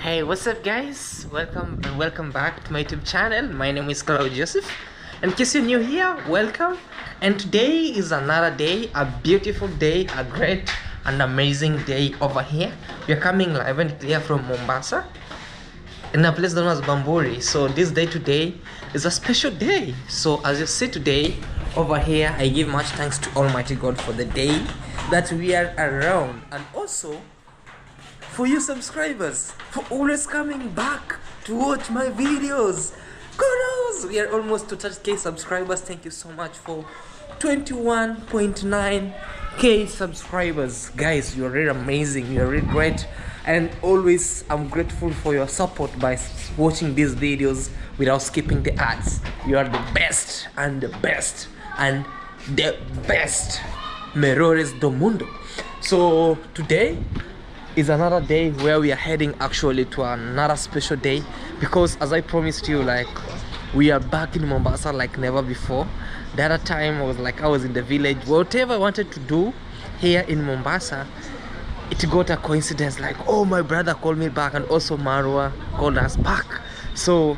Hey, what's up guys? Welcome back to my YouTube channel. My name is Claude. In case you're new here, welcome. And today is another day, a beautiful day, a great and amazing day over here. We are coming live and clear from Mombasa in a place known as Bamburi. So this day today is a special day. So as you see today over here, I give much thanks to Almighty God for the day that we are around, and also for you subscribers for always coming back to watch my videos. Kudos! We are almost to 30k subscribers. Thank you so much for 21.9k subscribers. Guys, you're really amazing, you're really great, and always I'm grateful for your support by watching these videos without skipping the ads. You are the best and the best and the best Merores do Mundo. So today is another day where we are heading actually to another special day, because as I promised you, like, we are back in Mombasa like never before. The other time I was in the village. Whatever I wanted to do here in Mombasa, it got a coincidence, like, oh, my brother called me back, and also Marwa called us back. So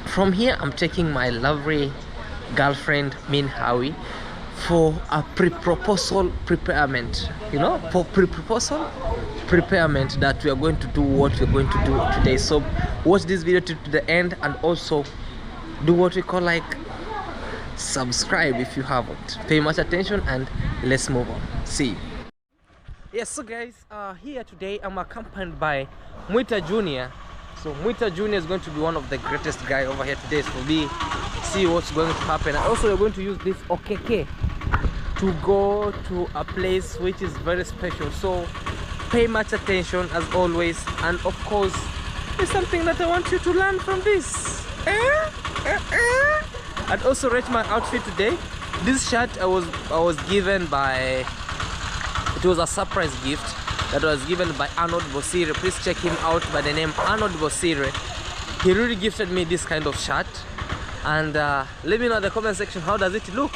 from here I'm taking my lovely girlfriend Min Hawi for a pre-proposal preparement, you know, for pre-proposal preparement, that we are going to do what we're going to do today. So watch this video to the end, and also do what we call, like, subscribe if you haven't. Pay much attention, and let's move on. See you. Yes, so guys, here today I'm accompanied by Mwita Junior. So Mwita Junior is going to be one of the greatest guy over here today. So we see what's going to happen, and also we're going to use this OKK to go to a place which is very special. So pay much attention as always, and of course there's something that I want you to learn from this. And also rate my outfit today. This shirt I was given by, it was a surprise gift that was given by Arnold Bosire. Please check him out by the name Arnold Bosire. He really gifted me this kind of shirt, and let me know in the comment section how does it look.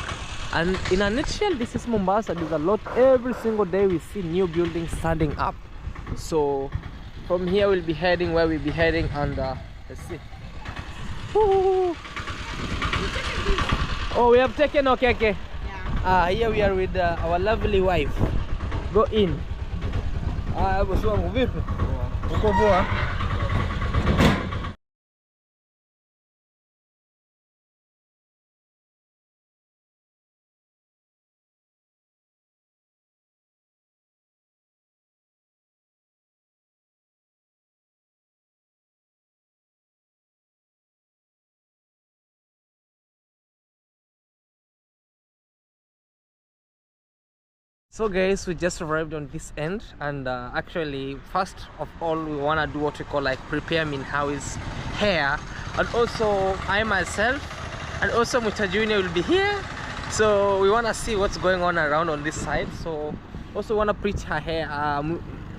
And in a nutshell, this is Mombasa. There's a lot. Every single day we see new buildings standing up. So from here we'll be heading where we'll be heading, and let's see. Woo! Oh, we have taken okay. Yeah. Here we are with our lovely wife. Go in. So guys, we just arrived on this end, and actually first of all we want to do what we call, like, prepare Min Hawi's hair, and also I myself and also Muta Junior will be here. So we want to see what's going on around on this side. So also want to preach her hair,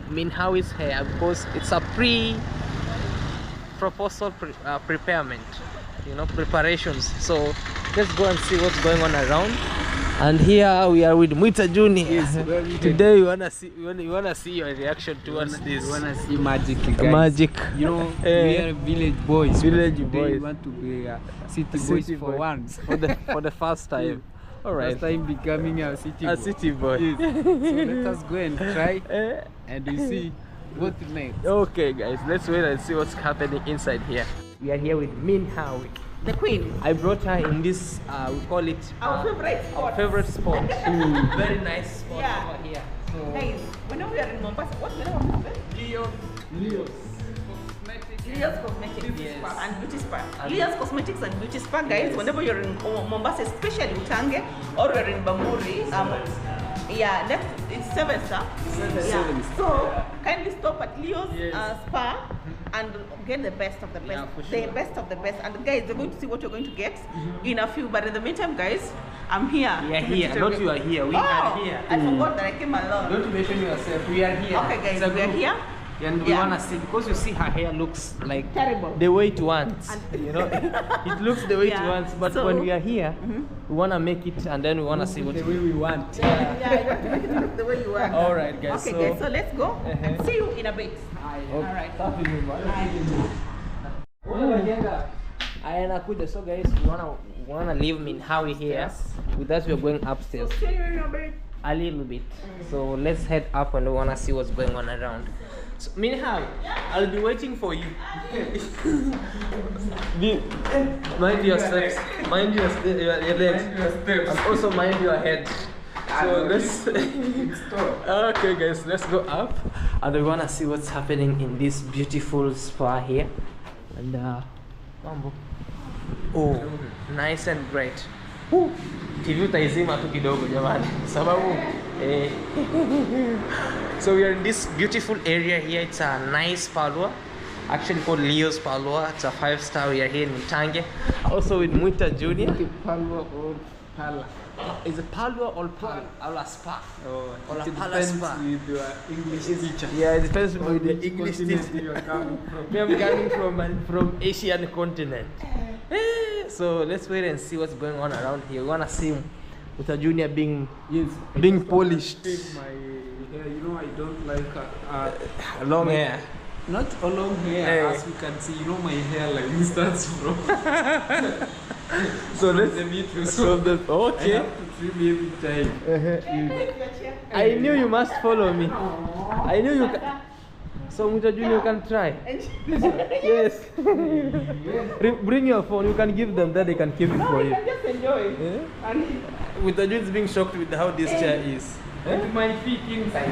Min Hawi's hair, because it's a pre-proposal preparement, you know, preparations. So let's go and see what's going on around. And here we are with Mwita Junior. Yes, today we wanna see your reaction towards this. We wanna see magic, guys. Magic. You know, we are village boys. Village boys. boys. We want to be city boys for once. For the first time. All right. First time becoming a city boy. A city boy. Yes. So let us go and try, and we see what next. Okay, guys, let's wait and see what's happening inside here. We are here with Min Hawi, the queen. I brought her in this, we call it our favorite spot. Our favorite spot. Very nice spot, yeah, over here. So guys, whenever we are in Mombasa, what's the name of this place? Leo's Cosmetics, yes, and Beauty Spa. Leo's Cosmetics and Beauty Spa, guys. Yes. Whenever you're in Mombasa, especially Utange, or you're in Bamburi, yeah, it's 7 star. Yeah. So kindly stop at Leo's, yes, Spa, and get the best of the best. Yeah, sure. The best of the best. And guys, you're going to see what you're going to get in a few. But in the meantime, guys, I'm here. We are here. Not you are here. We are here. I forgot that I came alone. Don't mention yourself. We are here. Okay, guys, we are here. And we wanna see, because you see her hair looks like Terrible. the way it wants. You know, it looks the way it wants. But So- when we are here, we wanna make it, and then we wanna see what The way we want. Yeah, you have to make it look the way you want. All right, guys. Okay, guys, so let's go and see you in a bit. All right. I nakuja. So guys, we wanna leave Minhawi here. With that, we're going upstairs See you in a bit. a little bit. So let's head up and we wanna see what's going on around. So Minhawi, I'll be waiting for you. Mind your steps. Mind your legs. And also mind your head. So let's okay guys, let's go up and we wanna see what's happening in this beautiful spa here. And mambo. Oh, nice and great. TV utaizima tu kidogo jamani sababu so we are in this beautiful area here. It's a nice palua, actually called Leo's Palua. It's a 5-star. We are here in Mutange, also with Muita Junior. Palwa or Pala. Is it Palua or Pala? Or a spa? Oh, Or a it Pala depends spa? with your English teacher. Yeah, it depends Or on the the English continent teacher. you are coming from. Me, I'm coming from Asian continent. So let's wait and see what's going on around here. We wanna see Muta Junior being Yes. being polished. Take my hair. You know, I don't like Long hair. not a long hair. Hey. As you can see, you know my hairline starts from So let's the middle. so the I okay. have to trim every time. I knew you must follow me. I knew you can. So Muta Junior, you can try. Yes. Bring your phone. You can give them that. They can keep it for you. Just enjoy. Yeah? Muta Junior is being shocked with how this chair is. With my feet inside.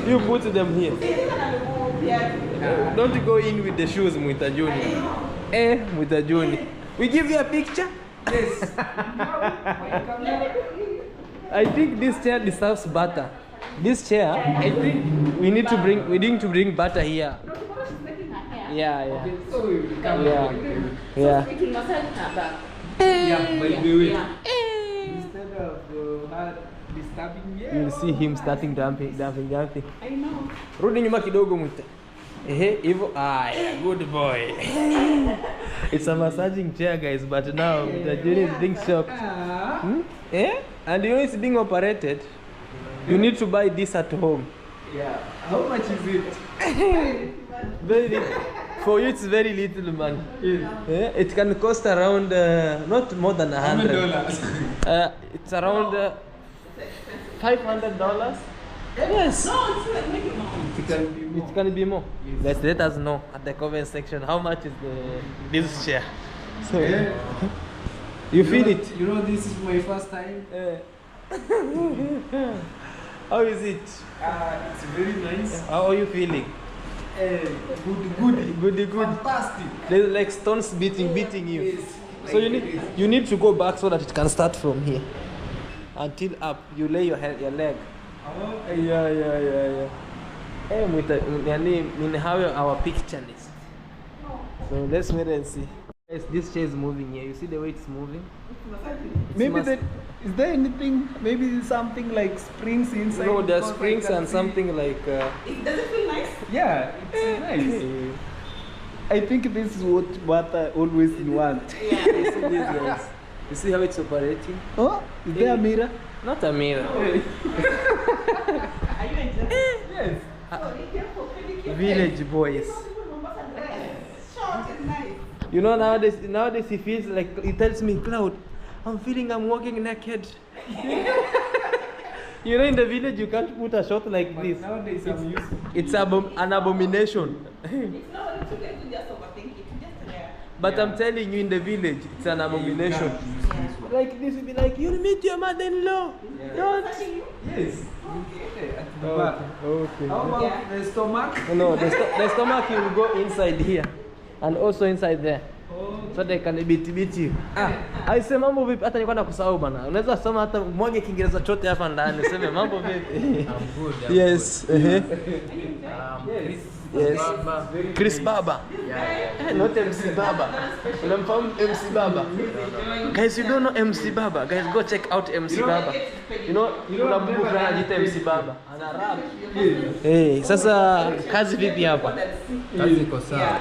You put them here. Don't go in with the shoes, Muta Junior. Muta Junior. We give you a picture? Yes. I think this chair deserves butter. This chair, I think we need to bring butter here. No, tomorrow she's making her hair. Yeah. So we become Yeah. Yeah. Making massage her back. Yeah, by the way. Yeah. Instead of her disturbing me, You'll see him starting dumping. I know. Rudi nyuma kidogo Muta. Hivyo. Yeah, good boy. It's a massaging chair, guys, but now the Junior is being shocked. And you know it's being operated. You need to buy this at home. yeah. How much is it? Very little. For you, it's very little money. Yes. It can cost around not more than How many $100. dollars? It's around $500. Yes. No, it's like making more. It can be more. It can be more. Yes. Let us know at the comment section how much is this chair. So you feel it? You know, this is my first time. How is it? It's very nice. How are you feeling? Good. Good. Fantastic. There's like stones beating you. Yes. So you need to go back so that it can start from here until up. You lay your leg. Oh, Yeah. Minhawi, our picturelist. So let's wait and see. Yes, this chair is moving here. You see the way it's moving? maybe must- that is there anything? Maybe something like springs inside. No, there's because I springs can and see- something like. Does it feel nice? Yeah, it's nice. I think this is what I always want. You see this, guys? You see how it's operating? Oh, is there a mirror? Not a mirror. Are you enjoying it? Yes. Oh, be careful, be careful. Village boys. Short and nice. You know, nowadays he feels like, he tells me, Claude, I'm feeling I'm walking naked. You know, in the village you can't put a shot like this. Nowadays I'm used to It's an abomination. It's not it's okay to just overthink it. Just there. But I'm telling you, in the village, it's an abomination. Like this would be like, you'll meet your mother-in-law. Don't. Yes. Okay. At the back. Okay. How about Yeah. the stomach? No, the stomach will go inside here and also inside there. So they can beat you. Aise mambo vipi? Hata nilikuwa nakusahau bana. Unaweza soma hata mwage Kiingereza chote hapa ndani. Sema mambo vipi? I'm good. Yes. Chris Yes. Baba. Chris Baba. Not MC Baba. Unamfahamu MC Baba? Guys, you don't know MC Baba. Guys, go check out MC Baba. You know, kuna bubu fulani anajiita MC Baba. Ana rap. Eh, sasa kazi vipi hapa? Kazi iko sawa.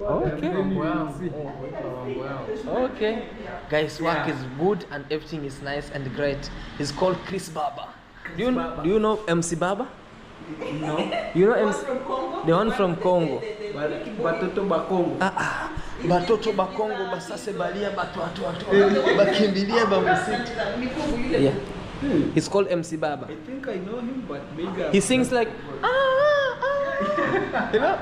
Okay. Okay. Guys, work is good and everything is nice and great. He's called Chris Baba. Do you know MC Baba? No. You know MC? The one from Congo. Batoto Bakongo. Batoto Bakongo basase balia batwatu bakimbilia ba msitu. Yeah. He's called MC Baba. I think I know him, but maybe He sings like you know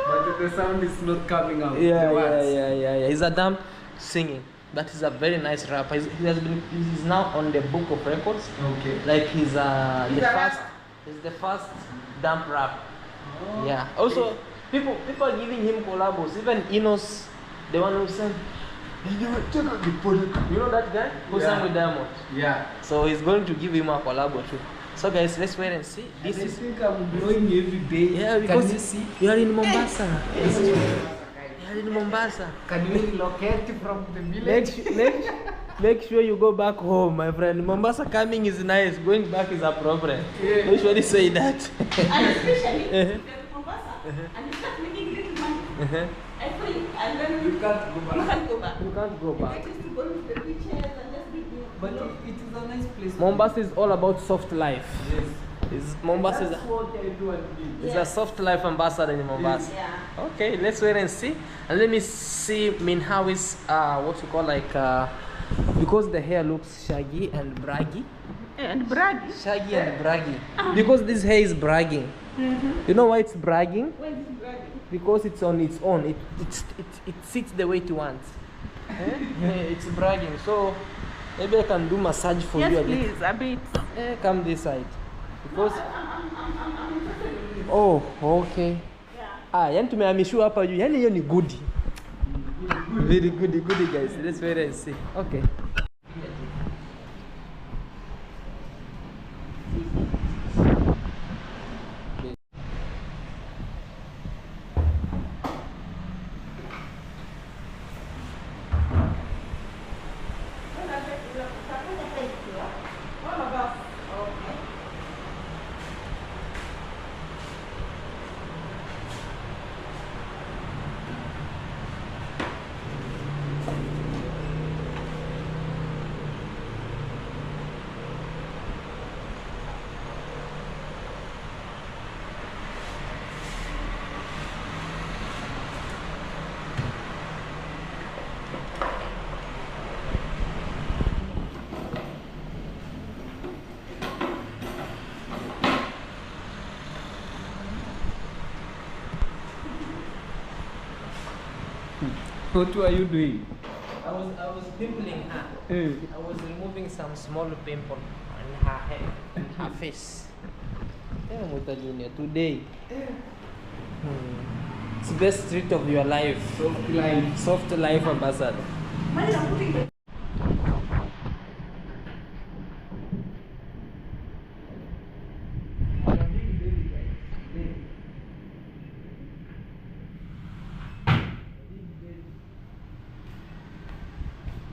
but the sound is not coming out. Yeah. He's a dumb singing. That is a very nice rapper. He's now on the book of records. Okay. Like he's the first dump rap. Oh. Yeah. Also, people are giving him collabos. Even Inos, the one who sang. You know that guy who sang with Diamond? Yeah. So he's going to give him a collabo too. So guys, let's wait and see. I think I'm growing every day. Yeah, because can you see? you are in Mombasa. You are in Mombasa. Can we relocate from the village? Make sure you go back home, my friend. Mombasa coming is nice. Going back is a problem. Yeah. Usually say that. And especially if you get to Mombasa and you start making little money, I think, and then You can't go back. you can't go back. You can't go back. It is to go to the beaches and just be But it is a nice place. Mombasa is all about soft life. Yes. Mombasa That's what I do and do. is a soft life ambassador in Mombasa. Yeah. Okay, let's wait and see. And let me see, how is what you call like because the hair looks shaggy and braggy. And braggy. Shaggy and braggy. Because this hair is bragging. You know why it's bragging? Why is it braggy? Because it's on its own. It sits the way it wants. It's bragging. So maybe I can do massage for you Yes, a bit. please, a bit. Come this side. Because oh, okay. Yani tumehamishiwa hapa juu. Yani hiyo ni goodie. Very goodie guys. Let's wait and see. Okay. What are you doing? I was pimpling her. I was removing some small pimple on her head, on her face. Muta Junior, today. It's the best treat of your life. Soft life. Soft life ambassador.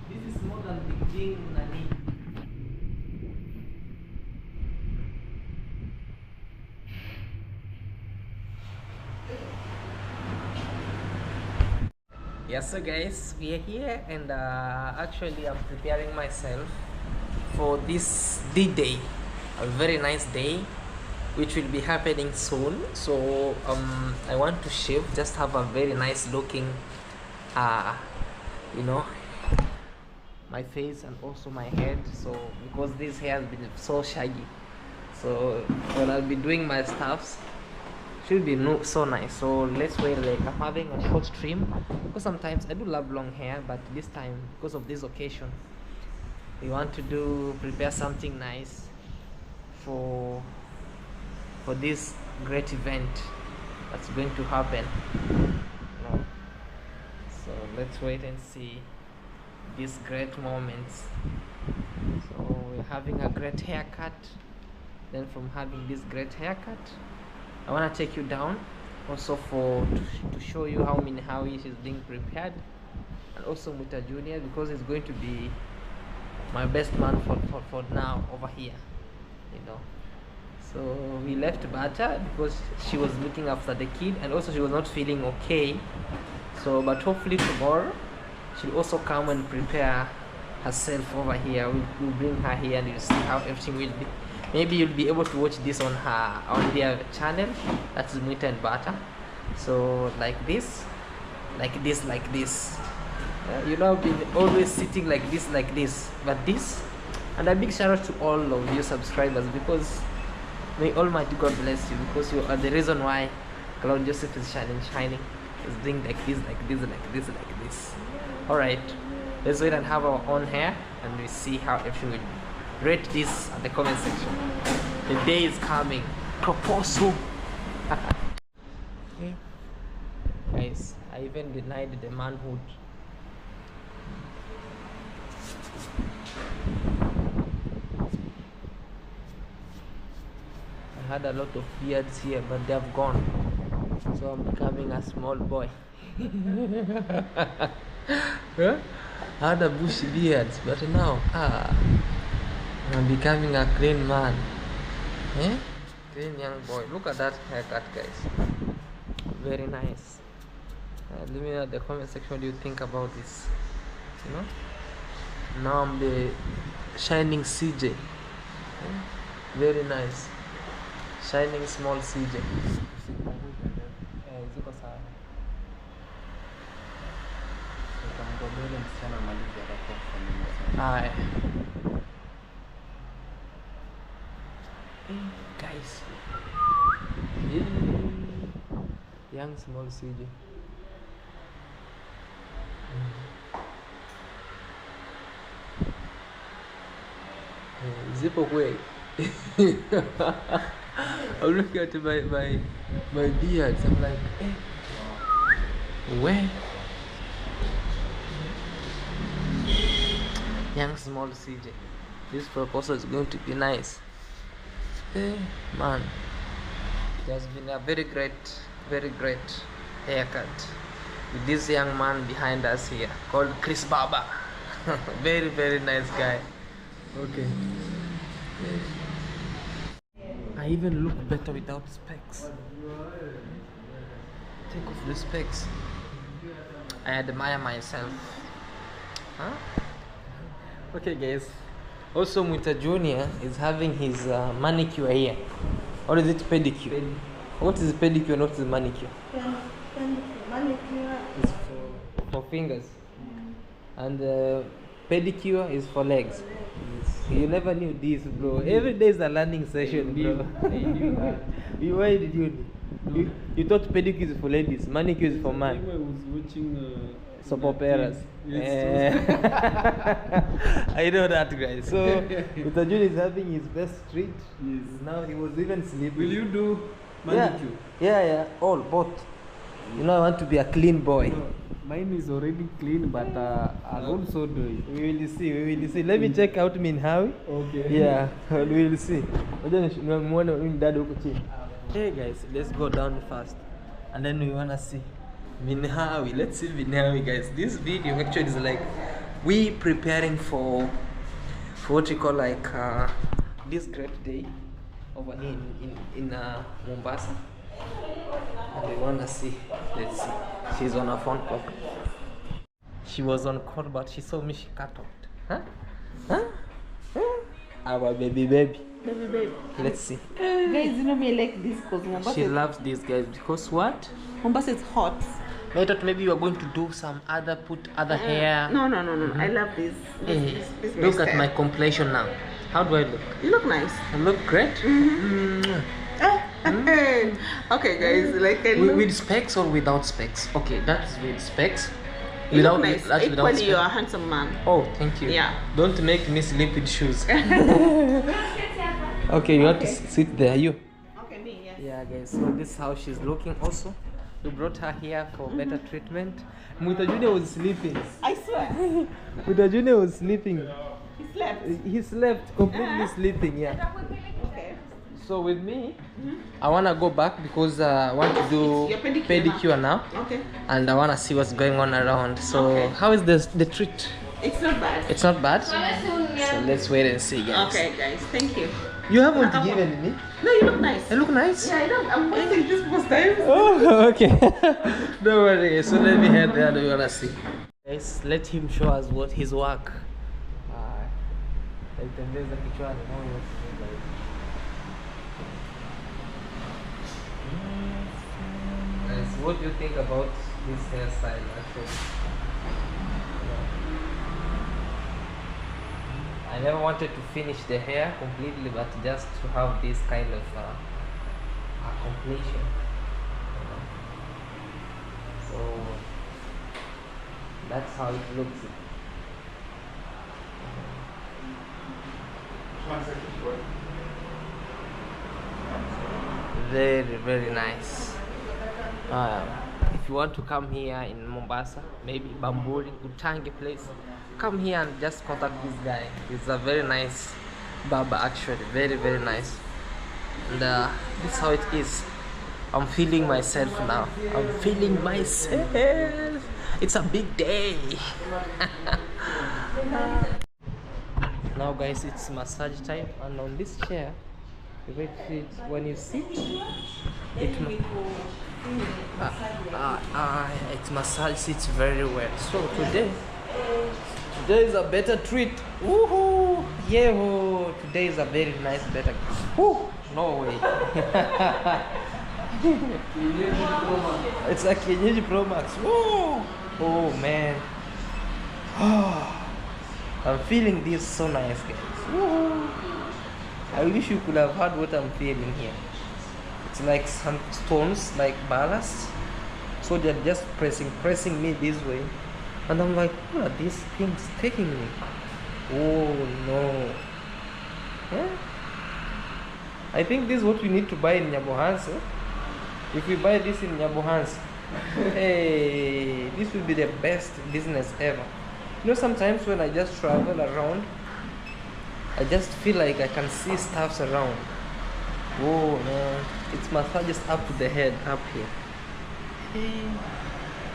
This is more than the king Nani. Yes, so guys, we are here and actually I'm preparing myself for this D-Day, a very nice day which will be happening soon. So I want to shave, just have a very nice looking you know, my face and also my head. So because this hair has been so shaggy, so when I'll be doing my stuffs should be so nice. So let's wait. Like I'm having a short trim because sometimes I do love long hair, but this time because of this occasion we want to prepare something nice for this great event that's going to happen. So let's wait and see these great moments. So we're having a great haircut, then from having this great haircut I want to take you down also to show you how Minhawi is being prepared, and also Muta Junior, because he's going to be my best man for now over here, you know. So we left Bata because she was looking after the kid, and also she was not feeling okay. So but hopefully tomorrow she'll also come and prepare herself over here. We'll bring her here and you'll see how everything will be. Maybe you'll be able to watch this on their channel. That's Muta and Bata. So like this. You know, I've been always sitting like this, but this. And a big shout out to all of you subscribers, because may Almighty God bless you, because you are the reason why Claude Joseph is shining. Is doing like this. Alright, let's wait and have our own hair and we see how everything will be. Rate this at the comment section. The day is coming. Proposal. Okay. Guys, I even denied the manhood. I had a lot of beards here, but they have gone. So I'm becoming a small boy. Huh? I had a bushy beard, but now I'm becoming a clean man. Eh? Clean young boy. Look at that haircut, guys. Very nice. Let me know in the comment section what do you think about this. You know? Now I'm the shining CJ. Very nice. Shining small CJ. Hi. Guys. Young small CJ. Zip away. I'm looking at my beards. I'm like, hey, where? Young small CJ. This proposal is going to be nice. Hey, man. It has been a very great haircut with this young man behind us here called Chris Baba. Very nice guy. Okay. I even look better without specs. Take off the specs. I admire myself. Huh? Okay, guys. Also, Muta Junior is having his manicure here. Or is it pedicure? What is pedicure and what is manicure? Manicure is for fingers. And pedicure is for legs. You never knew this, bro. Every day is a learning session, bro. Why did you? You thought pedicure is for ladies, manicure is for men. I was watching soap operas. Yes. I know that, guys. So, Mr. June is having his best treat. Yes. Now he was even sleeping. Will you do manicure? Yeah. All, both. You know, I want to be a clean boy. No, mine is already clean, but I'll also do it. We will see. Let me check out Minhawi. Okay. Yeah, we will see. Hey guys, let's go down first, and then we wanna see Minhawi. Let's see Minhawi, guys. This video actually is like we preparing for what you call like this great day over here in Mombasa, and we wanna see. Let's see. She's on her phone call. She was on call, but she saw me. She cut out. Huh? Our baby. Let's see. Guys, you know me, I like this because Mombasa. She loves these guys because what? Mombasa is hot. I thought maybe you are going to do some put other hair. No. I love this. This Look at my complexion now. How do I look? You look nice. I look great. Okay, guys, like with specs or without specs? Okay, that's with specs. You look nice. That's without Equally, specs. you're a handsome man. Oh, thank you. Yeah. Don't make me sleep with shoes. Okay, you have to sit there. You. Okay, me, yes. Yeah, guys. So this is how she's looking. Also, we brought her here for better treatment. Muta Junior was sleeping. I swear. Muta Junior was sleeping. He slept. He slept, completely sleeping. Yeah. Okay. So with me, I wanna go back because I want to do Your pedicure pedicure now, Okay. and I wanna see what's going on around. So Okay. how is the treat? It's not bad. It's not bad. So let's wait and see, guys. Okay, guys. Thank you. You haven't Come on. given me. No, you look nice. I look nice. Yeah, I know. I'm waiting this most time. Oh, okay. Don't worry. So let me head there and we wanna see. Guys, let him show us what his work. Itembeza kichwani moyo. Guys, what do you think about this hairstyle actually? I never wanted to finish the hair completely, but just to have this kind of completion. So that's how it looks. Very, very nice. If you want to come here in Mombasa, maybe Bamburi, Utangi place, come here and just contact this guy. He's a very nice barber actually, very, very nice. And this is how it is. I'm feeling myself now. I'm feeling myself. It's a big day. Now guys, it's massage time, and on this chair, the way it fits, when you sit, it massage sits very well. So today is a better treat. Woohoo! Yeah, today is a very nice better. Woo! No way. It's a Kienyeji Pro Max. Woo! Oh man. I'm feeling this so nice, guys. Woo! I wish you could have heard what I'm feeling here. It's like some stones, like ballast. So they're just pressing me this way. And I'm like, what are these things taking me? Oh no. Yeah? I think this is what we need to buy in Nyabohans. If we buy this in Nyabohans, hey, this will be the best business ever. You know, sometimes when I just travel around, I just feel like I can see stuffs around. Oh man, it's massages up to the head, up here. Hey,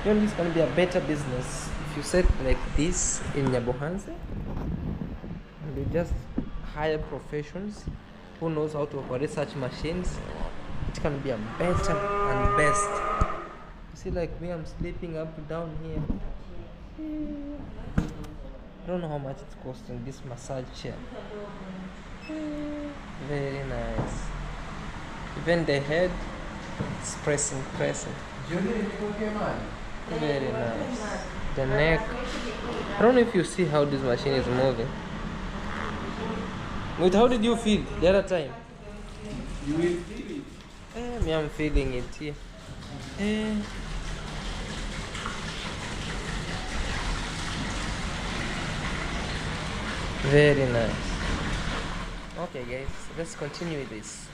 you know, this can be a better business if you set like this in Nyabohanse, and you just hire professions who knows how to operate such machines. It can be a better and best. You see, like me, I'm sleeping up down here. I don't know how much it's costing, this massage chair. Very nice. Even the head, it's pressing. Very nice. The neck. I don't know if you see how this machine is moving. Wait, how did you feel the other time? You will feel it. Me, I'm feeling it here. Very nice. Okay guys, let's continue with this.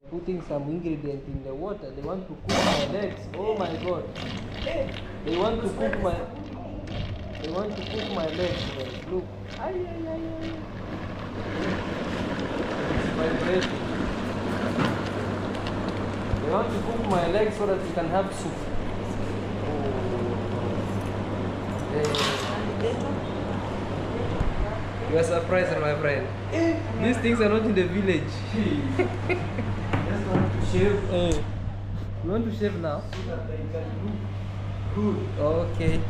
Putting some ingredient in the water. They want to cook my legs. Oh my god. They want to cook my legs, guys. Look. It's vibrating. They want to cook my legs so that we can have soup. You are surprised, my friend. These things are not in the village. Just want to shave. You want to shave now? So that I can look good. Okay.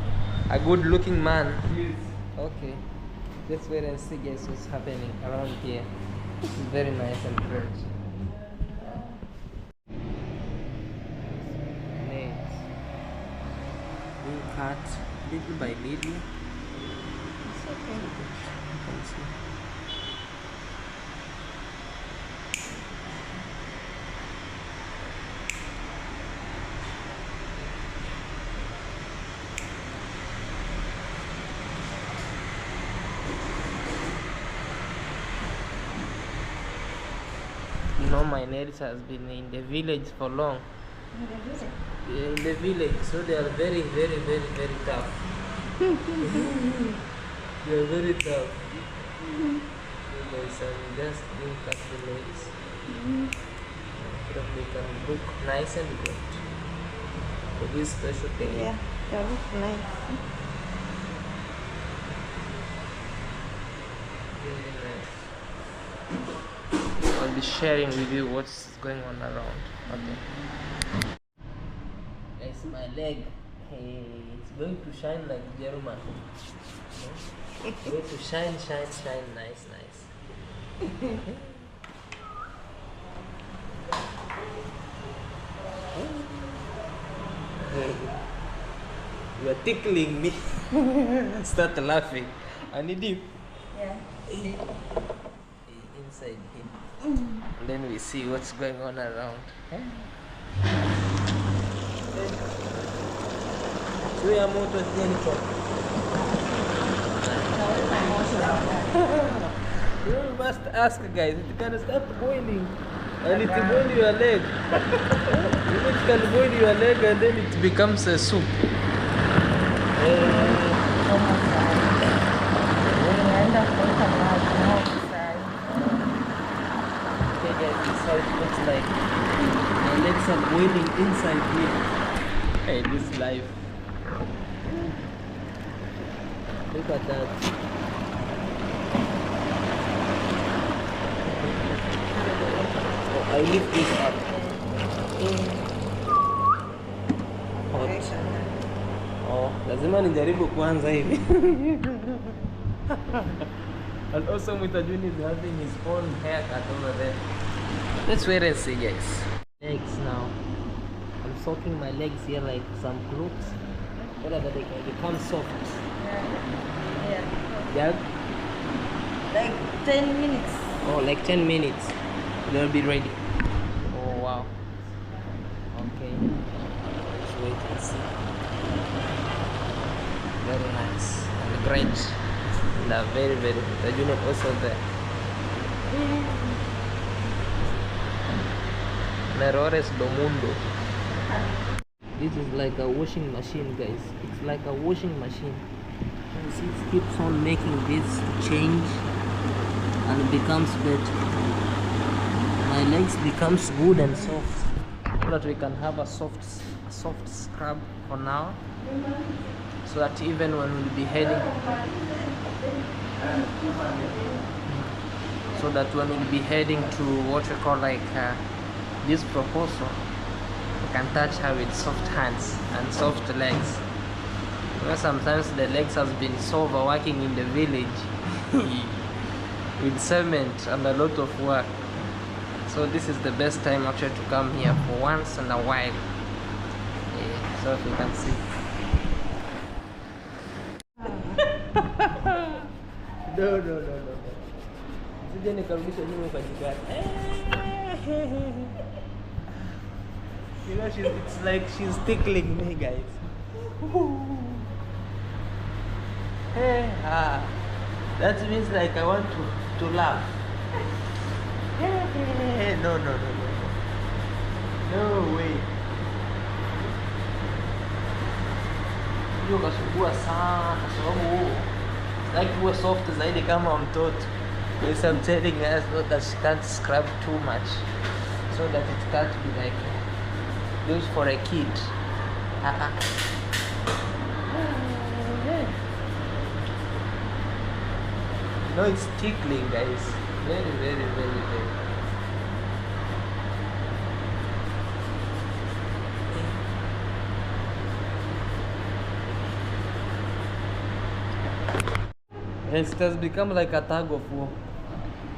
A good looking man. Yes. Okay. Let's wait and see, guys, what's happening around here. This is very nice and fresh. Nails being cut little by little. It's okay. You can see. You know, my nails has been in the village for long. Yeah, in the village, so they are very, very, very, very tough. They are very tough. So guys, I'm just doing cut the nails. So that they can look nice and good for this special day. Yeah, they look nice. Really nice. I'll be sharing with you what's going on around. Okay. It's my leg. Hey, it's going to shine like German. It's going to shine, nice. You are tickling me. Start laughing. I need you. Yeah. Inside him. And then we see what's going on around. You must ask, guys. It can start boiling. And it boil your leg. It can boil your leg and then it becomes a soup. Okay guys, this is how it looks like. My legs are boiling inside here. Hey, this life. Look at that. Oh, I lift this up. Hot. Oh, lazima nijaribu kwanza hivi. And also Mr. Juni is having his own haircut over there. Let's wait and see, guys. Legs now. I'm soaking my legs here like some clothes so that they can become soft. Yeah? Like 10 minutes. Oh, like 10 minutes. They'll be ready. Oh, wow. Okay. Let's wait and see. Very nice and great. And very, the unit also there. Errores do mundo. This is like a washing machine, guys. It's like a washing machine. You see, it keeps on making this change and it becomes better. My legs becomes good and soft, so that we can have a soft scrub for now, so that even when we'll be heading, to what we call like this proposal, we can touch her with soft hands and soft legs. Because sometimes the legs has been so overworking in the village with cement and a lot of work. So this is the best time actually to come here for once in a while. Yeah, so if you can see. No. Sije nikarudisha nyuma kwa jikani. You know, it's like she's tickling me, guys. Hey, that means like I want to laugh. Hey, no way. Hiyo kasugua sana sababu like kuwa soft zaidi kama mtoto. Yes, I'm telling her so that she can't scrub too much, so that it can't be like used for a kid. No, it's tickling, guys. Very. It has become like a tug of war.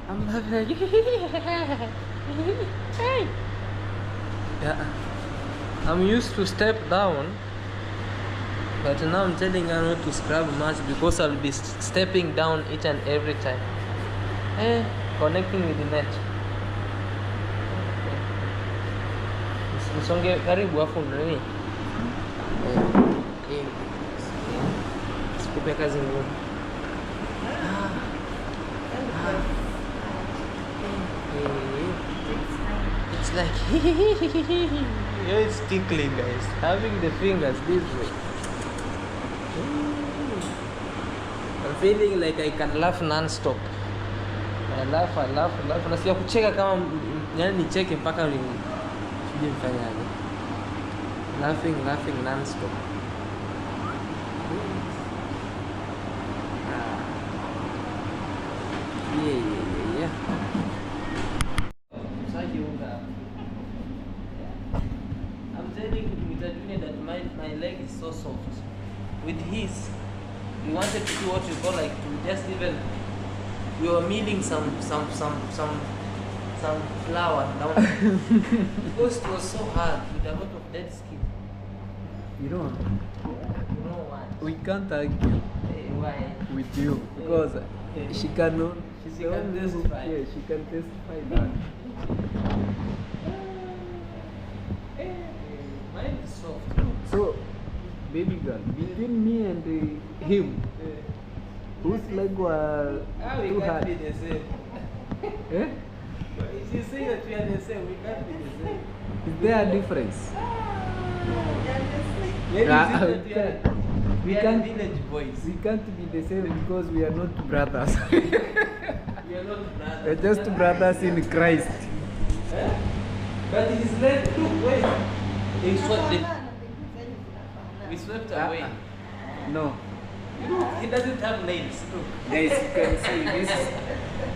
I'm like, hey. Yeah. I'm used to step down, but now I'm telling her not to scrub much because I'll be stepping down each and every time. Hey, connecting with the net. Msonge karibu hapo nini? Sikupe kazi ngumu. It's like it's tickling, guys. Having the fingers this way. I'm feeling like I can laugh non-stop. I laugh. Nasikia kucheka kama yani nicheke mpaka sije mfanyaje. Laughing non-stop. Yeah. I'm telling Mr. Junior that my leg is so soft. With his, we wanted to do what we call like to just even we were milling some flour down because it was so hard with a lot of dead skin. You know, You know why? we can't argue Why? with you because she cannot. She's She the can only who- testify. Yeah, she can testify that. Mine is soft. So, baby girl, between me and him, whose leg was We too can't hard? be the same. Eh? If you say that we are the same, we can't be the same. Is there a difference? Let me Ah, say that we are we the can't- village boys. We can't be the same because we are not brothers. We are not brothers. We are just brothers in Christ. But his leg, look, wait. He swept it. We swept away. No. Look, he doesn't have nails. Look. Guys, you can see this.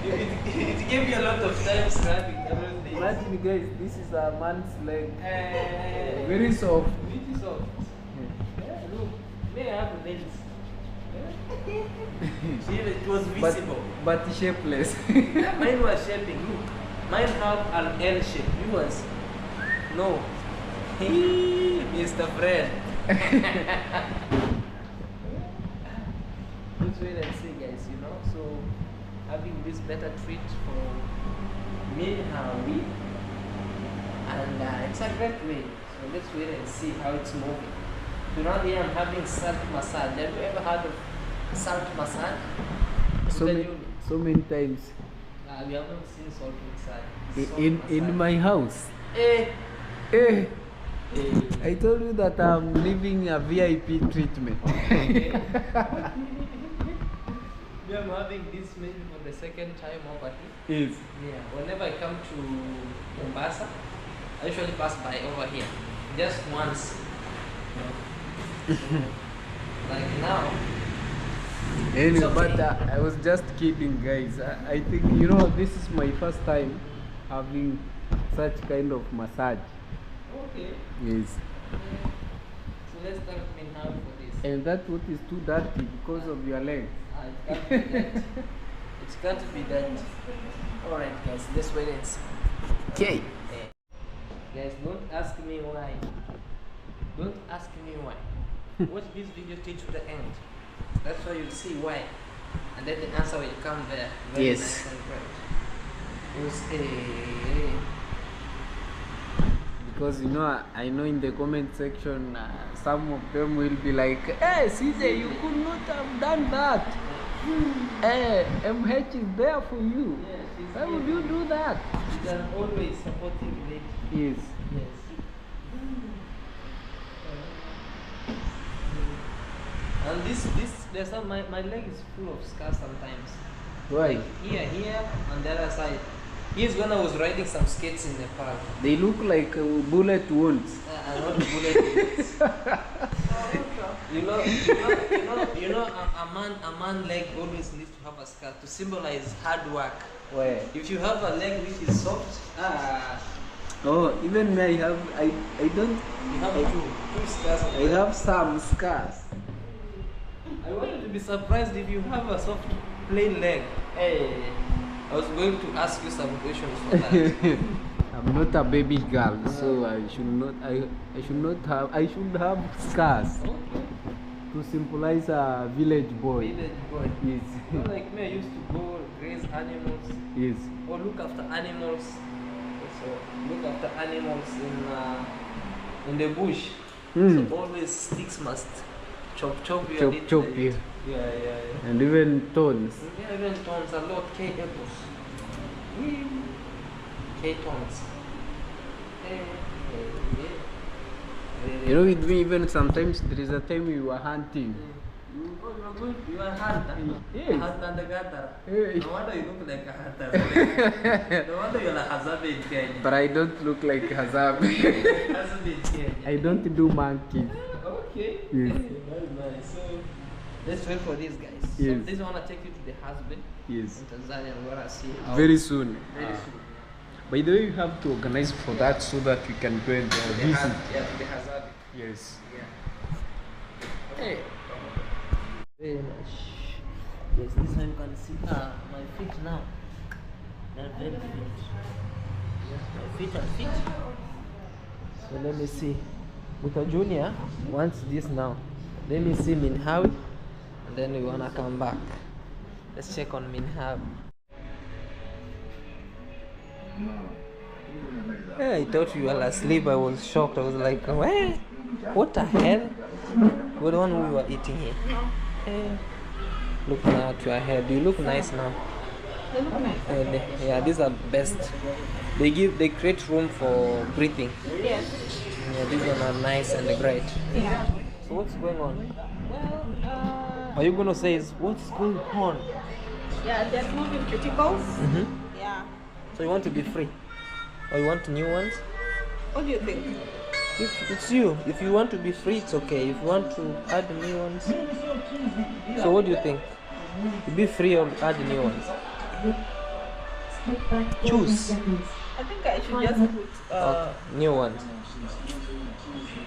It gave you a lot of time scrapping everything. Imagine, guys, this is a man's leg. Very Very soft. Pretty soft. Yeah, look. May I have nails? See, it was visible. But shapeless. Mine was shaping. Look, mine have an L shape. Yours, no. Mr. Fred. Let's wait and see, guys. You know, so having this better treat for me and Harry, and it's a great way. So let's wait and see how it's moving. You know, here I'm having salt massage. Have you ever heard of salt massage? So many times. We haven't seen salt massage. In my house. Eh. Eh. I told you that I'm living a VIP treatment. We are having this maybe for the second time over here. Yes. Yeah. Whenever I come to Mombasa, I usually pass by over here. Just once. Like now. Anyway, It's okay. but I was just kidding, guys. I think, you know, this is my first time having such kind of massage. Okay. Yes. So let's thank Minhao for this. And that what is too dirty because of your leg. It can't be that. It can't be that. Alright guys, let's wait and see. Okay. Guys, don't ask me why. Don't ask me why. Watch this video till to the end. That's why you'll see why. And then the answer will come there. Very Yes. nice and bright. Because, you know, I know in the comment section, some of them will be like, hey, CJ, you could not have done that. Hey, MH is there for you. Yeah, she's Why would you do that? She's an always supportive lady. Yes. Yes. And there's some, my leg is full of scars sometimes. Why? Here, on the other side. Here's when I was riding some skates in Nepal. They look like bullet wounds. Not bullet bullets. You know, a man leg always needs to have a scar to symbolize hard work. Where? If you have a leg which is soft, Oh, even me, I don't. you have two scars. I have some scars. I wanted to be surprised if you have a soft, plain leg. Hey, I was going to ask you some questions for that. I'm not a baby girl, so I should not. I should have scars Okay. to symbolize a village boy. Village boy. Yes. Not like me, I used to go graze animals Yes. or look after animals. So look after animals in the bush. Hmm. So always sticks must chop you. Chop, a little chop bit. you. Yeah. And even tones. Yeah, even tones a lot. K apples. K tones. You know, with me, even sometimes there is a time we were hunting. You are hunter. Yes. Hunter and the gatherer. Hey. No wonder you look like a hunter. No wonder you're a hazard in Kenya. But I don't look like Hazab. Hazard in Kenya. I don't do monkeys. Okay. Yes. Very nice. So let's wait for these guys. Yes. So this one I take you to the husband Yes. in Tanzania. I'm gonna see how Very soon. very soon. By the way, you have to organize for that so that we can go and visit. Yeah, to the hazard. Yes. Yeah. Hey. Very nice. Yes, this one you can see my feet now. They're very fit. Yes, my feet are fit. So let me see. Mr. Junior wants this now. Let me see Minhawi and then we wanna come back. Let's check on Minhawi. Yeah, I thought you were asleep. I was shocked. I was like, what the hell? We're the one we were eating here. Hey, look now at your head. You look nice now. They look nice. Yeah, these are best. They create room for breathing. Yes. Yeah, these one are nice and great. Yeah. So what's going on? Well, Are you gonna say is what's going on? yeah, they're moving cuticles. Mm-hmm. Yeah. So you want to be free, or you want new ones? What do you think? If it's you, if you want to be free, it's okay. If you want to add new ones, so what do you think? To be free or add new ones? Choose. I think I should just put New ones.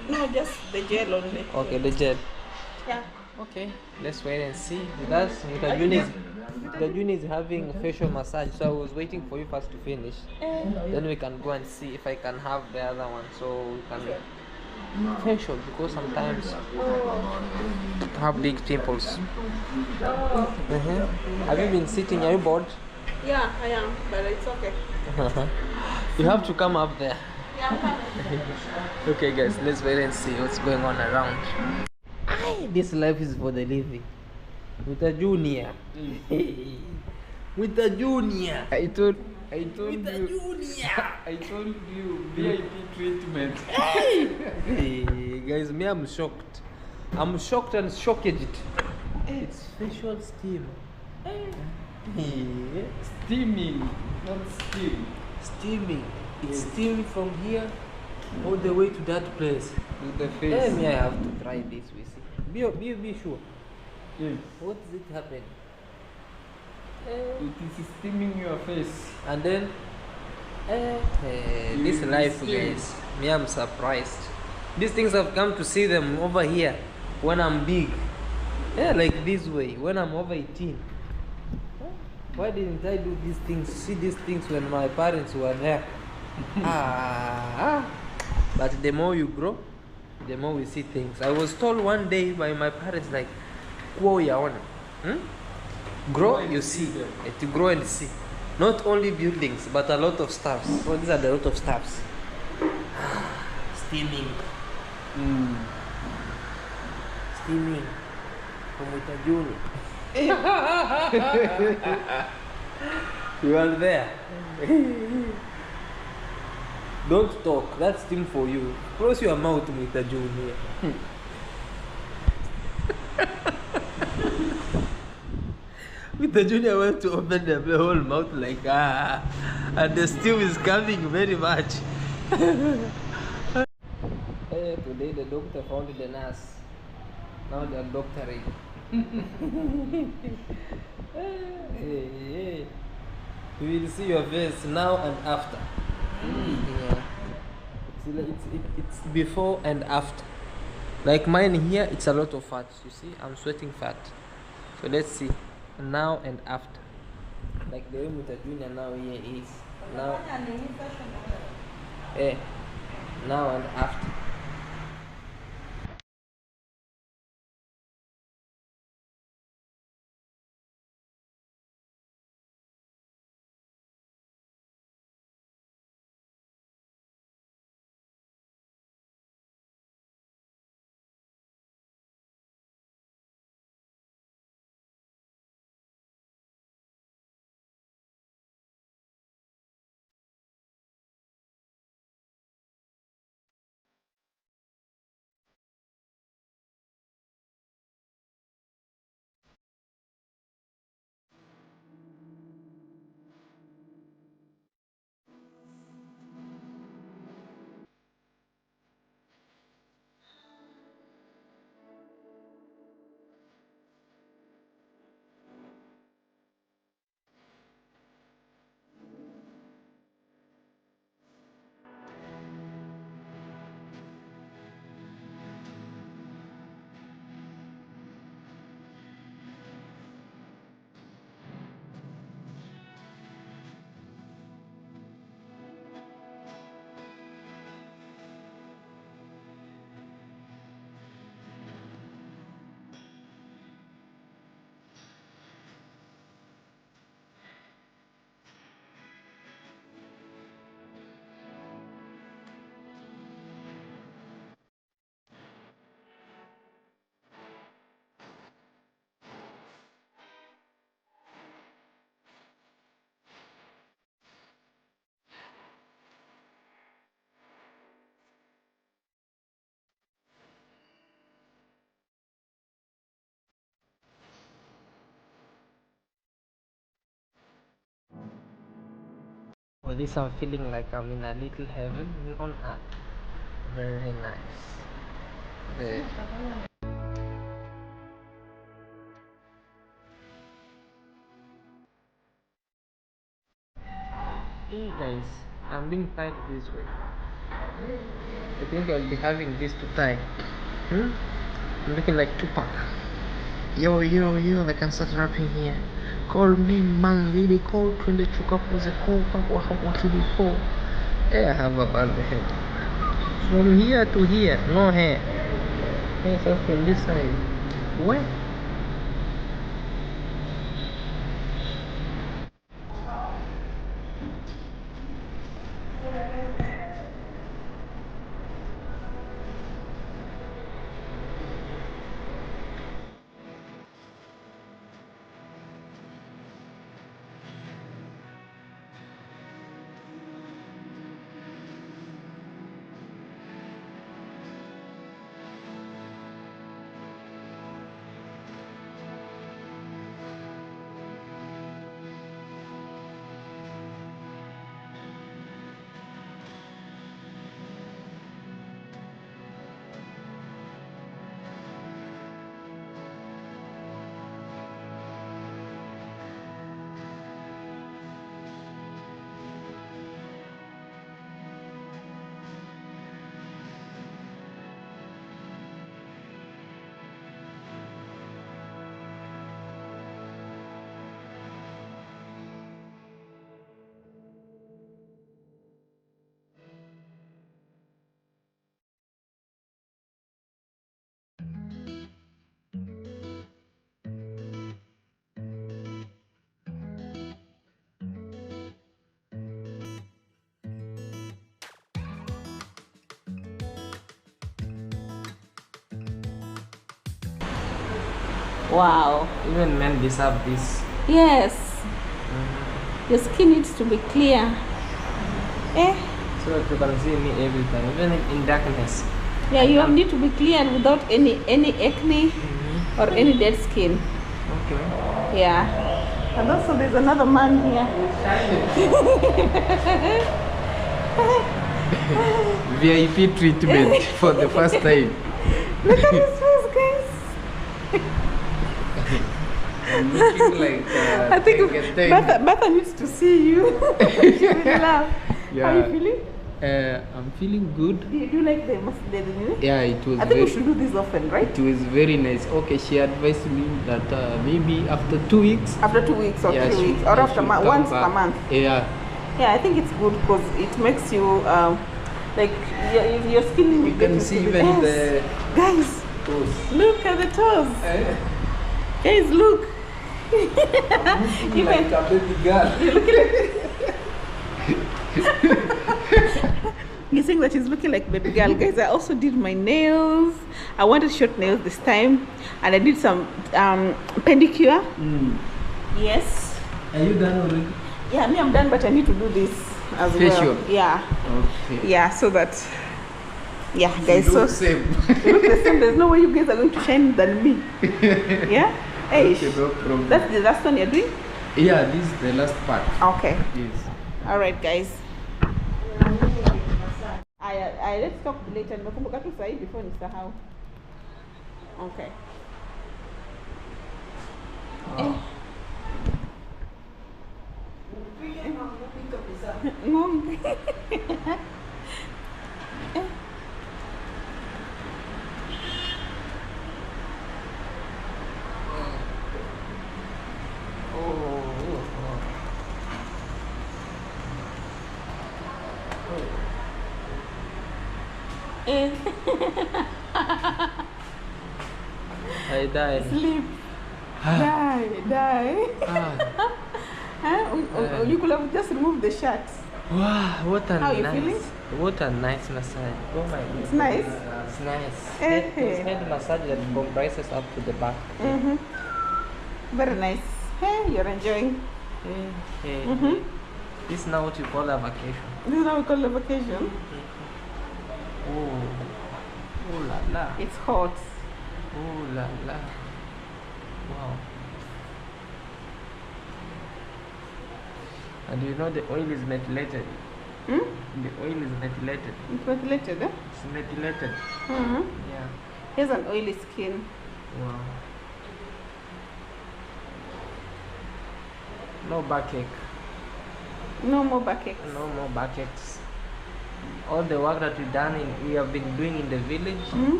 no, just the gel only. Okay, the gel. Yeah. Okay, let's wait and see. That's Mr. Juni is having facial massage, so I was waiting for you first to finish. Then we can go and see if I can have the other one, so we can facial because sometimes have big pimples. Have you been sitting? Are you bored? Yeah, I am, but it's okay. You have to come up there. Yeah, I'm coming. Okay, guys, let's wait and see what's going on around. Aye, this life is for the living. With a junior. With a junior. I told With a you. junior. I told you VIP treatment. Hey, guys, me, I'm shocked. I'm shocked and shocked. It's facial steam. Hey. Steaming, not steam. Steaming. It's steam from here all the way to that place. To the Hey, face. me, I have to try this. We see. Be sure. Yes. What does it happen? It is steaming your face. And then, You this will life, steam. guys. Me, I'm surprised. These things I've come to see them over here when I'm big. Yeah, like this way when I'm over 18. Why didn't I do these things? See these things when my parents were there. But the more you grow, the more we see things. I was told one day by my parents, like, grow your own. Grow, you see. To grow and see. Not only buildings, but a lot of stuffs. So these are the lot of stuffs. Steaming. Steaming. From with a junior. You are there. Don't talk. That's steam for you. Close your mouth, Mr. Junior. Mr. Junior wants to open the whole mouth like and the steam is coming very much. Hey, today the doctor found the nurse. Now they are doctoring. Hey. You will see your face now and after. Yeah. It's before and after. Like mine here, it's a lot of fat. You see, I'm sweating fat. So let's see. Now and after. Like the way Mr. Junior now here is. Now. Now and after. For this, I'm feeling like I'm in a little heaven on earth. Very nice. Very. Hey guys, I'm being tied this way. I think I'll be having this to tie. I'm looking like Tupac. Yo, I can start rapping here. Call me man, really call twende tukapoze call kwa hapo tulipo. I have a bad head. From here to here, no hair. Hair so from this side. Where? Wow. Even men deserve this. Yes. Your skin needs to be clear. So that you can see me every time, even in darkness. Yeah, you need to be clear without any acne or any dead skin. Okay. Yeah. And also there's another man here. VIP treatment for the first time. Look at his face, guys. I'm looking like I think Bertha needs to see you. She will laugh. Yeah. How are you feeling? I'm feeling good. Do you like the Yeah, it was. I think we should do this often, right? It was very nice. Okay, she advised me that maybe after 2 weeks. After 2 weeks or 3 weeks, or after once per month. Yeah. Yeah, I think it's good because it makes you like your skin. You can see even the guys. toes. Look at the toes. Guys, look. You like a baby girl. You're saying that she's looking like baby girl. Guys, I also did my nails. I wanted short nails this time, and I did some pedicure. Yes. Are you done already? Yeah, I'm done, but I need to do this as facial. well. Yeah. Okay. Yeah, so that. Yeah, guys. You look same. You look the same. There's no way you guys are going to shine than me. Yeah. Hey. Okay, no problem. That's the last one you're doing. Yeah, this is the last part. Okay. Yes. All right, guys. I let's talk later. Nimekumbuka tu sahi before nisahau. Okay. Ng'ombe. I died. Sleep. Die. You could have just removed the shirt. Wow, what a How nice. you feeling? What a nice massage. Oh my god. It's nice. It's nice. Eh. It's head massage that comprises up to the back. Very nice. Hey, you're enjoying. Hey. This is now what you call a vacation. This is how we call the vacation. Oh la la. It's hot. Oh la la. Wow. And you know the oil is methylated. Hmm? The oil is methylated. It's methylated, eh? It's methylated. Mm-hmm. Yeah. He has an oily skin. Wow. No backache. No more backaches. No more backaches. All the work that we have been doing in the village. Hmm?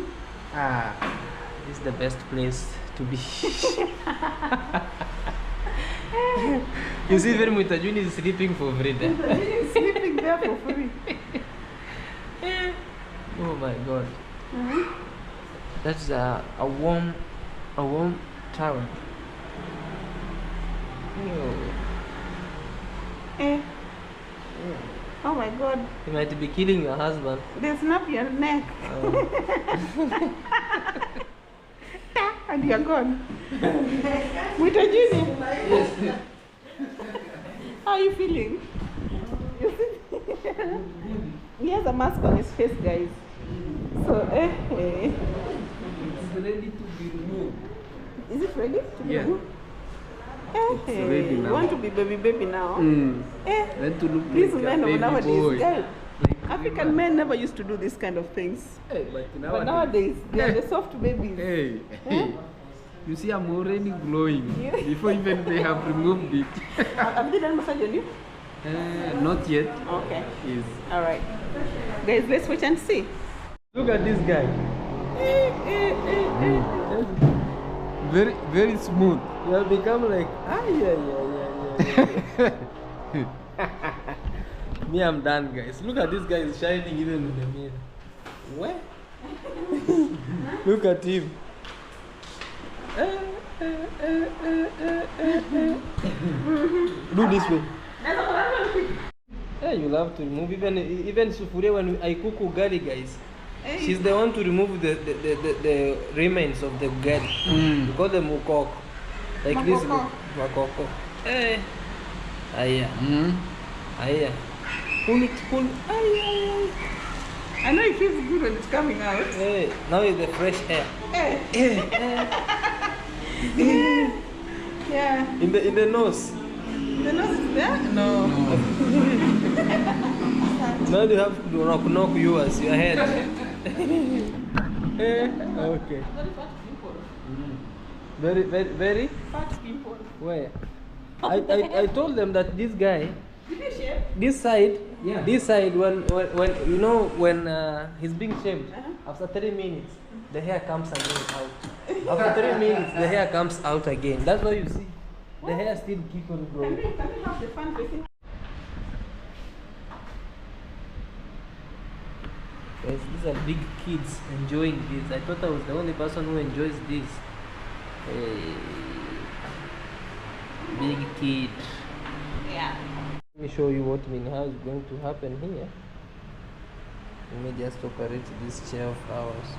This is the best place to be. You see, when Mutajuni is sleeping for free there. He's sleeping there for free. Oh my God. Mm-hmm. That's a warm towel. Eh. Oh my God. You might be killing your husband. They snap your neck. And you're gone. Mutajuni. Yes. How are you feeling? You see? He has a mask on his face, guys. So, It's ready to be removed. Is it ready to be Yeah. removed? It's ready You now. want to be baby now? Mm. Eh. Want to look These like men a of baby nowadays, boy. guys, Like African men never used to do this kind of things. Hey, but But nowadays, they are the soft babies. Hey, hey. You see, I'm already glowing Yeah. before even they have removed it. Have they done massage on you? Not yet. Okay. Is All right. Guys, let's wait and see. Look at this guy. very, very smooth. You have become like, yeah. Me, I'm done, guys. Look at this guy is shining even in the mirror. What? Look at him. Do this way. Yeah, you'll have to remove even sufuria when I cook ugali, guys. Hey. She's the one to remove the remains of the ugali. We call them mukoko. Like this. Makoko. Makoko. Hey. Aya. Mm. Aya. Pull it, pull. Ay. I know it feels good when it's coming out. Hey. Now is the fresh air. Eh. Yeah. In the nose. The nose is there? No. Now you have to knock yours, your head. Okay. Very. Fat pimple. Where? I told them that this guy, Did you shave? this side, Yeah. this side when you know when he's being shaved, after 30 minutes the hair comes again out. After 3 minutes the hair comes out again. That's why you see the hair still keep on Can growing. we have the fun facing? Guys, these are big kids enjoying this. I thought I was the only person who enjoys this. Hey, big kid. Yeah. Let me show you what Minha is going to happen here. Let me just operate this chair of ours.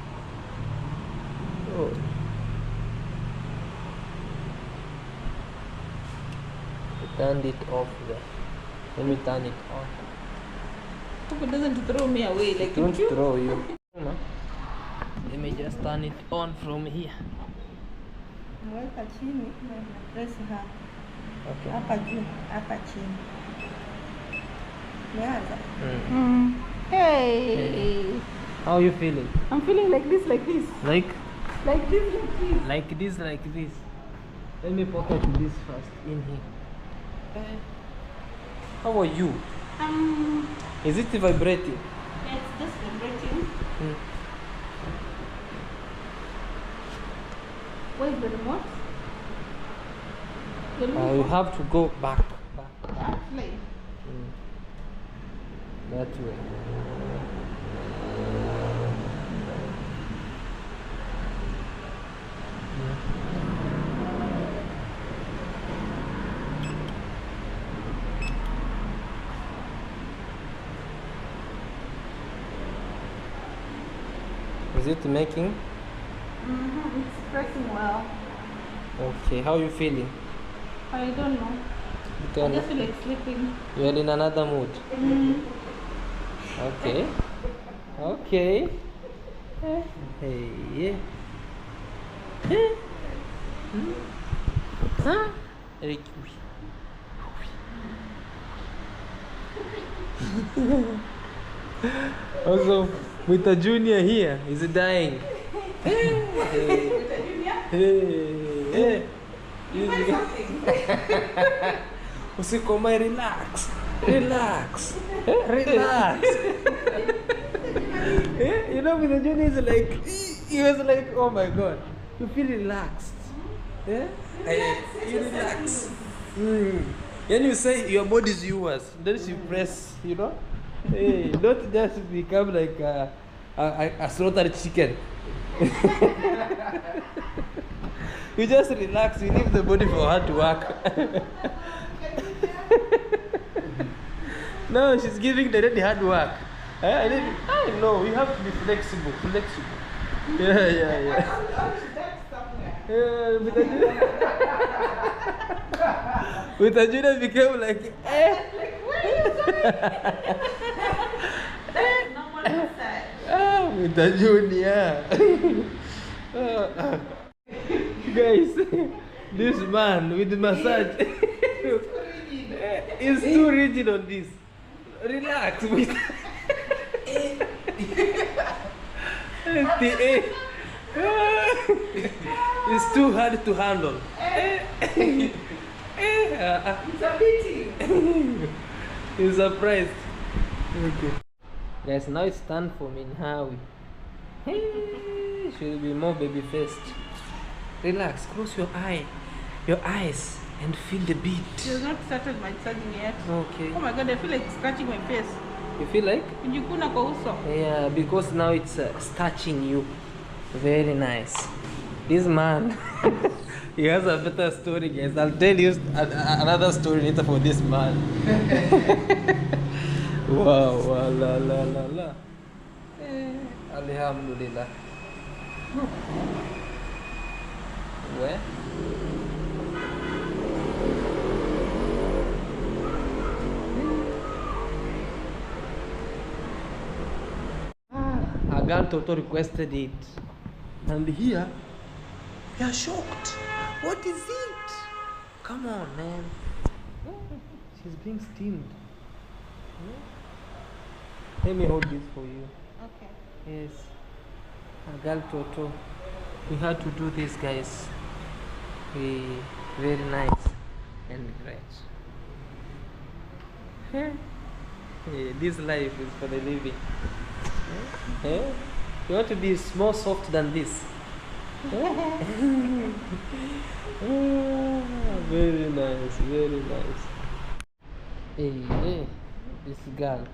Oh. I turned it off there. Let me turn it on. Hope it doesn't throw me away like Don't you. throw you. Let me just turn it on from here. Weka chini na press hapa. Okay. Hapa juu, hapa chini. Umeanza? Hey. How are you feeling? I'm feeling like this, like this. Like Like this, like this. like this, like this. Let me pocket this first in here. How are you? Is it vibrating? It's just vibrating. Where's the remote? You have to go back. Actually. That way. Is it making? It's pressing well. Okay, how you feeling? I don't know. You I can, just feel like sleeping. you are in another mood. Okay. Okay. Hey. Huh? Also, with a junior here, is dying. Hey, hey. Usikoma, relax. Relax. Relax. You know, with the junior, is like, he was like, oh my god, you feel relaxed. Yeah? You relax. Then you say your body is yours. Then you press, you know. Hey, don't just become like a slaughtered chicken. You just relax. You leave the body for her to work. No, she's giving the really hard work. I know, you have to be flexible. Yeah. With a junior became like, with a junior. Guys, this man with the massage is too rigid on this. Relax with it's too hard to handle. It's a beating. He's surprised. Okay. Guys, now it's time for Minhawi. She'll be more baby faced. Relax, close your eyes and feel the beat. She has not started my massaging yet. Okay. Oh my god, I feel like scratching my face. You feel like? Kujikuna kwa uso. Yeah, because now it's starching you. Very nice. This man, he has a better story, guys. I'll tell you another story later for this man. Wow, la. Alhamdulillah. Where? A girl Toto requested it, and here we are shocked. What is it? Come on, man. She's being steamed. Let me hold this for you. Okay. Yes. A girl Toto. We had to do this, guys. Very nice and great. This life is for the living. You want to be more soft than this. Very nice, very nice. Hey, this girl.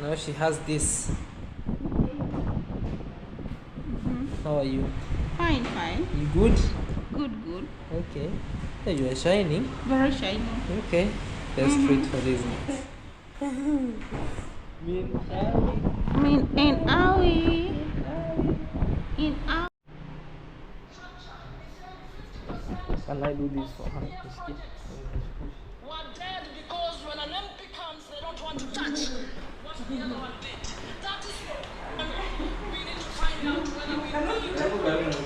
Now she has this. How are you? Fine. You good? Good. Okay. Hey, you are shining. Very shiny. Okay. Let's treat for this. In Aoi. Can I do this for her? We're dead because when an MP comes, they don't want to touch what the other one did. That is we need to find out whether we need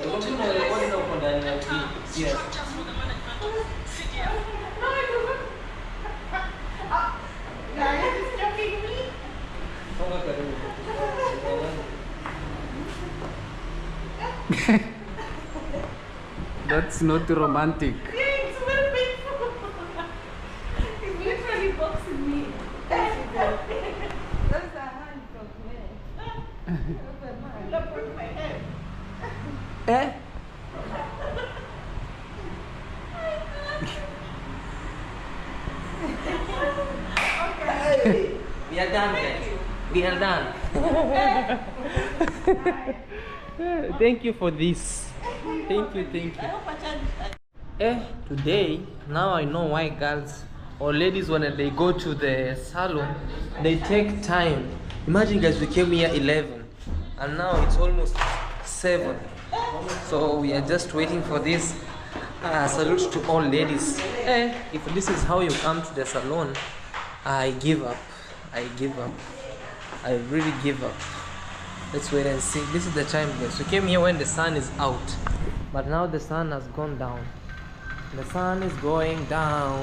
structures for the management of CDF. Guys, is joking me? That's not romantic. It's very painful. He's literally boxing me. That's a hand from me. Look at my head. We are done, guys. We are done. Thank you for this. Thank you. I hope I charge. Today, now I know why girls or ladies, when they go to the salon, they take time. Imagine, guys, we came here 11 and now it's almost 7. So we are just waiting for this. Salute to all ladies. If this is how you come to the salon, I give up. I really give up. Let's wait and see. This is the time, guys. We came here when the sun is out, but now the sun has gone down. The sun is going down.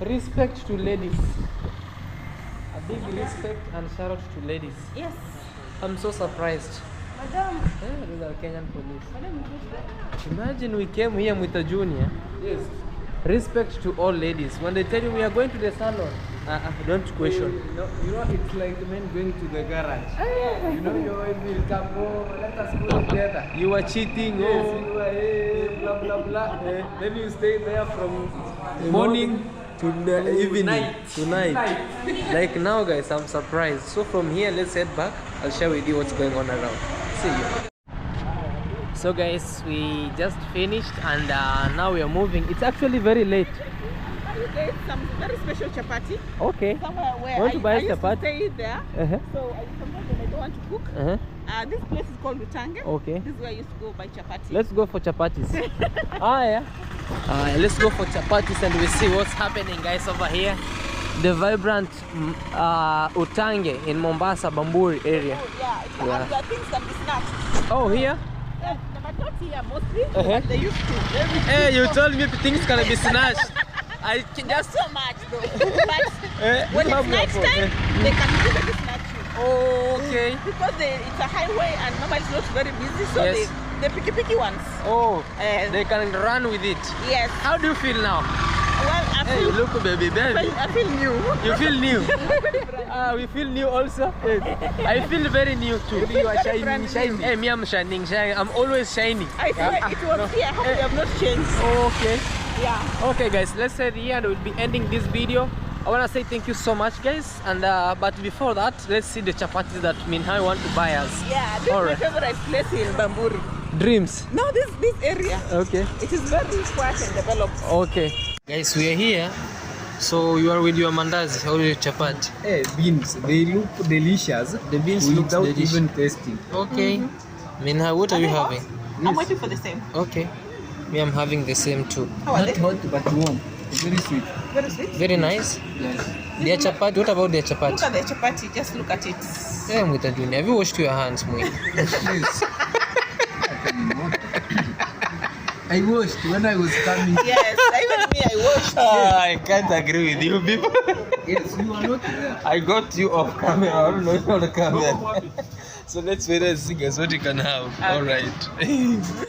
Respect to ladies. A big respect and shout out to ladies. Yes. I'm so surprised. Madam, These are Kenyan police. madam, Imagine we came here with a junior. Yes. Respect to all ladies. When they tell you we are going to the salon, don't question. You know, it's like men going to the garage. You know, you will come, oh, let us go together. You are cheating. Yes, Oh. you are, blah, blah, blah. Then you stay there from Morning to the evening. night. Tonight. Like now, guys, I'm surprised. So from here, let's head back. I'll share with you what's going on around. See you. So guys, we just finished and now we are moving. It's actually very late. You get some very special chapati. Okay. Somewhere where Want to buy I used chapati? to stay there. Uh-huh. So sometimes when I don't want to cook, Uh-huh. this place is called Utange. Okay. This is where I used to go buy chapati. Let's go for chapatis. Yeah. Let's go for chapatis and we see what's happening, guys, over here. The vibrant Utange in Mombasa, Bamburi area. Oh, yeah. It's Yeah. and the things can be snacked. Oh, here? Yeah, but not here mostly. Uh-huh. But they used to. Hey, you told me things can be snatched. I can Not just. so much though. But when you have it's your night phone, time, they can easily snatch you. Oh, okay. Because it's a highway and normally it's not very busy, so Yes. the picky ones. Oh, And they can run with it. yes. How do you feel now? Well, I Hey, feel, look, baby. I feel new. You feel new? We feel new also. Yes. I feel very new too. You are Very shining, friendly. shining. Hey, me, I'm shining. I'm always shining. I think it was here. How they have not changed. Okay. Yeah. Okay, guys. Let's say here and we'll be ending this video. I wanna say thank you so much, guys. And but before that, let's see the chapatis that Minhai want to buy us. Yeah, this Alright. is my favorite place in Bamburi. Dreams. No, this area. Okay. It is very quiet and developed. Okay. Guys, we are here. So you are with your mandazi or your chapati? Hey, beans, they look delicious. The beans look without delicious. even tasting. Okay. Minha, what are you having? I'm waiting for the same. Okay. Me, I'm having the same too. How are Not they? hot, but warm. Very sweet. Very sweet. Very nice. Yes. Their chapati, what about their Look chapati? at the chapati. Just look at it. Yeah, I'm with a junior. Have you washed your hands, Mui? Yes. I washed when I was coming. Yes, even me, I watched. I can't agree with you people. Yes, you are not there. I got you off camera. I don't know if you're on the camera. So let's wait and see guys what you can have. Alright.